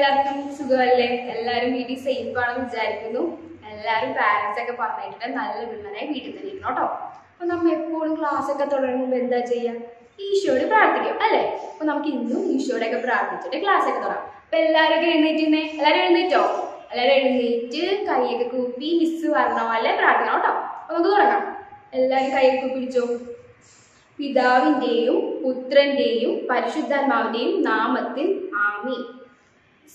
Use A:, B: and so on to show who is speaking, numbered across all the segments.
A: എല്ലാവർക്കും സുഖമല്ലേ? എല്ലാവരും വീട്ടിൽ സേഫ് ആണെന്ന് വിചാരിക്കുന്നു. എല്ലാവരും പാരന്റ്സ് ഒക്കെ പറഞ്ഞിട്ട് നല്ല പിള്ളേരായി വീട്ടിൽ തന്നെ ഇരിക്കണം കേട്ടോ. അപ്പൊ നമ്മൾ എപ്പോഴും ക്ലാസ് ഒക്കെ തുടങ്ങുമ്പോൾ എന്താ ചെയ്യാ? ഈശോയോട് പ്രാർത്ഥിക്കും അല്ലേ? അപ്പൊ നമുക്ക് ഇന്നും ഈശോയോടൊക്കെ പ്രാർത്ഥിച്ചിട്ട് ക്ലാസ് ഒക്കെ തുടങ്ങാം. അപ്പൊ എല്ലാവരും എഴുന്നേറ്റിരുന്നേ. എല്ലാവരും എഴുന്നേറ്റോ? എല്ലാവരും എഴുന്നേറ്റ് കൈയൊക്കെ കൂപ്പി മിസ് പറഞ്ഞ പോലെ പ്രാർത്ഥിക്കണം കേട്ടോ. അപ്പൊ നമുക്ക് തുടങ്ങാം. എല്ലാവരും കൈയൊക്കെ കൂപ്പി പിടിച്ചോ. പിതാവിന്റെയും പുത്രന്റെയും പരിശുദ്ധാത്മാവിന്റെയും നാമത്തിൽ ആമീൻ.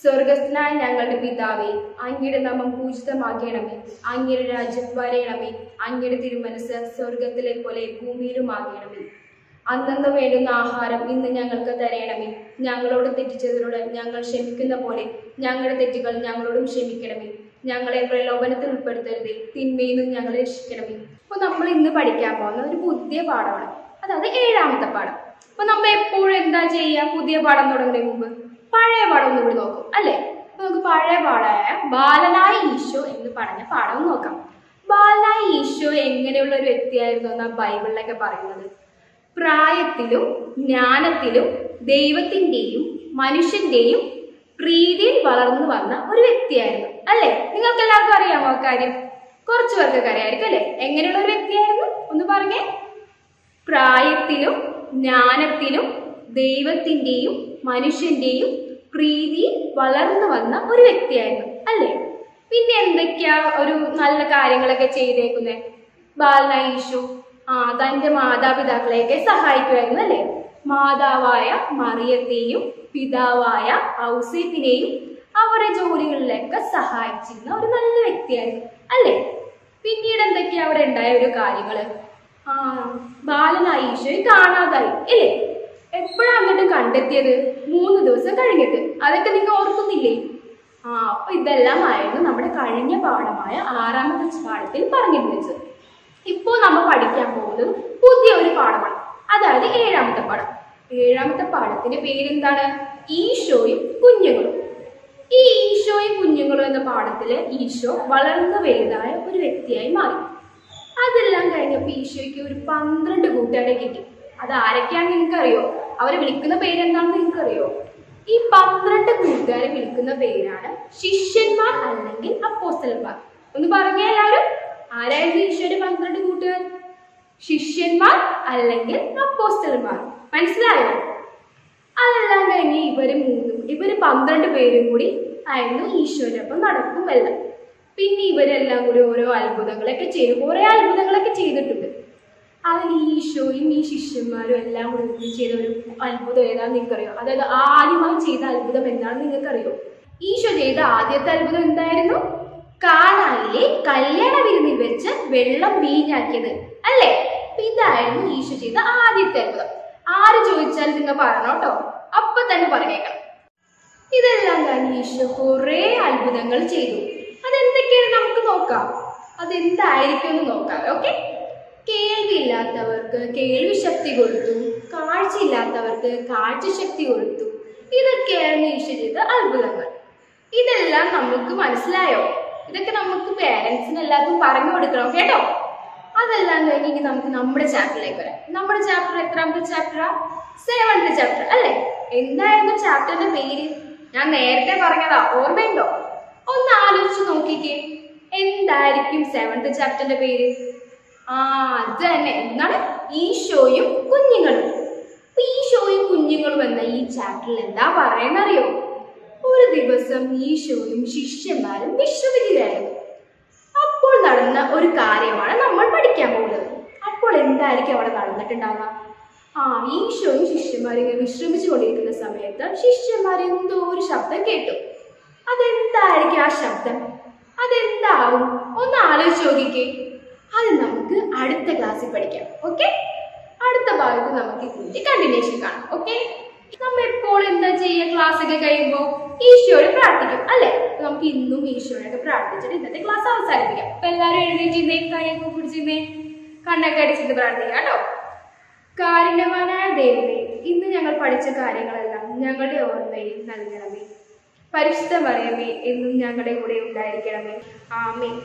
A: സ്വർഗസ്ഥനായ ഞങ്ങളുടെ പിതാവേ, അങ്ങയുടെ നാമം പൂജിതമാകണമേ. അങ്ങയുടെ രാജ്യം വരയണമേ. അങ്ങയുടെ തിരുമനസ് സ്വർഗത്തിലെ പോലെ ഭൂമിയിലുമാകണമേ. അന്നന്ന് വേണ്ടുന്ന ആഹാരം ഇന്ന് ഞങ്ങൾക്ക് തരയണമേ. ഞങ്ങളോട് തെറ്റിച്ചതിനോട് ഞങ്ങൾ ക്ഷമിക്കുന്ന പോലെ ഞങ്ങളുടെ തെറ്റുകൾ ഞങ്ങളോടും ക്ഷമിക്കണമേ. ഞങ്ങളെ പ്രലോഭനത്തിൽ ഉൾപ്പെടുത്തരുതേ, തിന്മയിൽ നിന്ന് ഞങ്ങളെ രക്ഷിക്കണമേ. അപ്പൊ നമ്മൾ ഇന്ന് പഠിക്കാൻ പോകുന്ന ഒരു പുതിയ പാഠമാണ്, അതായത് 7ാമത്തെ പാഠം. അപ്പൊ നമ്മൾ എപ്പോഴും എന്താ ചെയ്യുക? പുതിയ പാഠം തുടങ്ങുന്നതിന് മുമ്പ് പഴയ പാഠം ഒന്നും കൂടി നോക്കും അല്ലെ? അപ്പൊ നമുക്ക് പഴയ പാഠമായ ബാലനായ ഈശോ എന്ന് പറഞ്ഞ പാഠം നോക്കാം. ബാലനായ ഈശോ എങ്ങനെയുള്ള ഒരു വ്യക്തിയായിരുന്നു എന്നാണ് ബൈബിളിലൊക്കെ പറയുന്നത്. പ്രായത്തിലും ജ്ഞാനത്തിലും ദൈവത്തിന്റെയും മനുഷ്യന്റെയും പ്രീതിയിൽ വളർന്നു വന്ന ഒരു വ്യക്തിയായിരുന്നു അല്ലെ? നിങ്ങൾക്ക് എല്ലാവർക്കും അറിയാമോ ആ കാര്യം? കുറച്ചു പേർക്കൊക്കെ അറിയാമായിരിക്കും അല്ലെ? എങ്ങനെയുള്ള ഒരു വ്യക്തിയായിരുന്നു ഒന്ന് പറഞ്ഞേ. പ്രായത്തിലും ജ്ഞാനത്തിലും ദൈവത്തിന്റെയും മനുഷ്യന്റെയും പ്രീതിയിൽ വളർന്നു വന്ന ഒരു വ്യക്തിയായിരുന്നു അല്ലെ? പിന്നെ എന്തൊക്കെയാ ഒരു നല്ല കാര്യങ്ങളൊക്കെ ചെയ്തേക്കുന്നേ ബാലനായ ഈശോ? തന്റെ മാതാപിതാക്കളെയൊക്കെ സഹായിക്കുമായിരുന്നു അല്ലെ? മാതാവായ മറിയത്തെയും പിതാവായ ഔസേപ്പിനെയും അവരുടെ ജോലികളിലൊക്കെ സഹായിച്ചിരുന്ന ഒരു നല്ല വ്യക്തിയായിരുന്നു അല്ലെ? പിന്നീട് എന്തൊക്കെയാ അവിടെ ഉണ്ടായ ഒരു കാര്യങ്ങള്? ബാലനായ ഈശോയെ കാണാതായി അല്ലേ? എപ്പോഴാണ് എന്നിട്ട് കണ്ടെത്തിയത്? 3 ദിവസം കഴിഞ്ഞിട്ട്. അതൊക്കെ നിങ്ങൾ ഓർക്കുന്നില്ലേ? അപ്പൊ ഇതെല്ലാം ആയിരുന്നു നമ്മുടെ കഴിഞ്ഞ പാഠമായ 6ാമത്തെ പാഠത്തിൽ പറഞ്ഞിരുന്നത്. ഇപ്പോൾ നമ്മൾ പഠിക്കാൻ പോകുന്നത് പുതിയ ഒരു പാഠമാണ്, അതായത് 7ാമത്തെ പാഠം. 7ാമത്തെ പാഠത്തിന്റെ പേരെന്താണ്? ഈശോയും കുഞ്ഞുങ്ങളും. ഈ ഈശോയും കുഞ്ഞുങ്ങളും എന്ന പാഠത്തില് ഈശോ വളർന്നു വലുതായ ഒരു വ്യക്തിയായി മാറി. അതെല്ലാം കഴിഞ്ഞപ്പോ ഈശോയ്ക്ക് ഒരു 12 കൂട്ടുകാരെ കിട്ടി. അത് ആരൊക്കെയാണെന്ന് നിങ്ങൾക്കറിയോ? അവരെ വിളിക്കുന്ന പേരെന്താണെന്ന് നിങ്ങൾക്കറിയോ? ഈ 12 കൂട്ടുകാരെ വിളിക്കുന്ന പേരാണ് ശിഷ്യന്മാർ അല്ലെങ്കിൽ അപ്പോസ്തലന്മാർ. ഒന്ന് പറഞ്ഞേ എല്ലാവരും. ആരായിരുന്നു ഈശോയുടെ 12 കൂട്ടുകാർ? ശിഷ്യന്മാർ അല്ലെങ്കിൽ അപ്പോസ്തലന്മാർ. മനസ്സിലായോ? അതെല്ലാം കഴിഞ്ഞ് ഇവര് 12 പേരും കൂടി ആയിരുന്നു ഈശോയോടൊപ്പം നടക്കുമെല്ലാം. പിന്നെ ഇവരെല്ലാം കൂടി ഓരോ അത്ഭുതങ്ങളൊക്കെ ചെയ്തു, കുറെ അത്ഭുതങ്ങളൊക്കെ ചെയ്തിട്ടുണ്ട്. അതിൽ ഈശോയും ഈ ശിഷ്യന്മാരും എല്ലാം കൂടി ചെയ്ത ഒരു അത്ഭുതം ഏതാണെന്ന് നിങ്ങൾക്കറിയോ? അതായത് ആദ്യമായി ചെയ്ത അത്ഭുതം എന്താണെന്ന് നിങ്ങൾക്കറിയോ? ഈശോ ചെയ്ത ആദ്യത്തെ അത്ഭുതം എന്തായിരുന്നു? കാനായിലെ കല്യാണ വിരുന്നിൽ വെച്ച് വെള്ളം വീഞ്ഞാക്കിയത് അല്ലേ? ഇതായിരുന്നു ഈശോ ചെയ്ത ആദ്യത്തെ അത്ഭുതം. ആര് ചോദിച്ചാലും നിങ്ങൾ പറയണം കേട്ടോ, അപ്പൊ തന്നെ പറഞ്ഞേക്കണം. ഇതെല്ലാം കഴിഞ്ഞ് ഈശോ കുറെ അത്ഭുതങ്ങൾ ചെയ്തു. അതെന്തൊക്കെയാണ് നമുക്ക് നോക്കാം. അതെന്തായിരിക്കും എന്ന് നോക്കാം. ഓക്കെ. കേൾവിയില്ലാത്തവർക്ക് കേൾവി ശക്തി കൊടുത്തു, കാഴ്ചയില്ലാത്തവർക്ക് കാഴ്ച ശക്തി കൊടുത്തു. ഇതൊക്കെയാണ് ഈശോ ചെയ്ത അത്ഭുതങ്ങൾ. ഇതെല്ലാം നമുക്ക് മനസ്സിലായോ? ഇതൊക്കെ നമുക്ക് പേരൻസിന് എല്ലാവർക്കും പറഞ്ഞു കൊടുക്കണം കേട്ടോ. അതെല്ലാം കഴിഞ്ഞ് നമുക്ക് നമ്മുടെ ചാപ്റ്ററിലേക്ക് വരാം. നമ്മുടെ ചാപ്റ്റർ എത്രാമത്തെ ചാപ്റ്ററാ? 7th ചാപ്റ്റർ അല്ലേ? എന്തായിരുന്നു ചാപ്റ്ററിന്റെ പേര്? ഞാൻ നേരത്തെ പറഞ്ഞതാ, ഓർമ്മയുണ്ടോ? ഒന്ന് ആലോചിച്ച് നോക്കിക്കേ. എന്തായിരിക്കും 7th ചാപ്റ്ററിന്റെ പേര്? അത് തന്നെ. എന്താണ്? ഈശോയും കുഞ്ഞുങ്ങളും. ഈശോയും കുഞ്ഞുങ്ങളും എന്ന ഈ ചാപ്റ്ററിൽ എന്താ പറയുന്നറിയോ? ഒരു ദിവസം ഈശോയും ശിഷ്യന്മാരും വിശ്രമിക്കുകയായിരുന്നു. അപ്പോൾ നടന്ന ഒരു കാര്യമാണ് നമ്മൾ പഠിക്കാൻ പോകുന്നത്. അപ്പോൾ എന്തായിരിക്കും അവിടെ നടന്നിട്ടുണ്ടാവുക? ഈശോയും ശിഷ്യന്മാരും ഇങ്ങനെ വിശ്രമിച്ചു കൊണ്ടിരിക്കുന്ന സമയത്ത് ശിഷ്യന്മാർ എന്തോ ഒരു ശബ്ദം കേട്ടു. അതെന്തായിരിക്കും ആ ശബ്ദം? അതെന്താവും? ഒന്ന് ആലോചിച്ച് നോക്കിക്കേ. അത് നമുക്ക് അടുത്ത ക്ലാസ്സിൽ പഠിക്കാം. ഓക്കെ? അടുത്ത ഭാഗത്ത് നമുക്ക് ഇതിന്റെ കണ്ടിന്യൂഷൻ കാണാം. ഓക്കെ? നമ്മ എപ്പോഴും എന്താ ചെയ്യുക? ക്ലാസ് ഒക്കെ കഴിയുമ്പോൾ ഈശോയോട് പ്രാർത്ഥിക്കും അല്ലെ? നമുക്ക് ഇന്നും ഈശോയോടൊക്കെ പ്രാർത്ഥിച്ചിട്ട് ഇന്നത്തെ ക്ലാസ് അവസാനിപ്പിക്കാം. അപ്പൊ എല്ലാവരും എഴുന്നേറ്റിരുന്നേ, കൈയൊക്കെ പിടിച്ചിരുന്നേ, കണ്ണൊക്കെ അടിച്ചിട്ട് പ്രാർത്ഥിക്കാം കേട്ടോ. കാരുണ്യവാനായ ദൈവമേ, ഇന്ന് ഞങ്ങൾ പഠിച്ച കാര്യങ്ങളെല്ലാം ഞങ്ങളുടെ ഓർമ്മയിൽ നൽകണമേ. പരിശുദ്ധ മറിയമേ, എന്നും ഞങ്ങളുടെ കൂടെ ഉണ്ടായിരിക്കണമേ. ആമേൻ.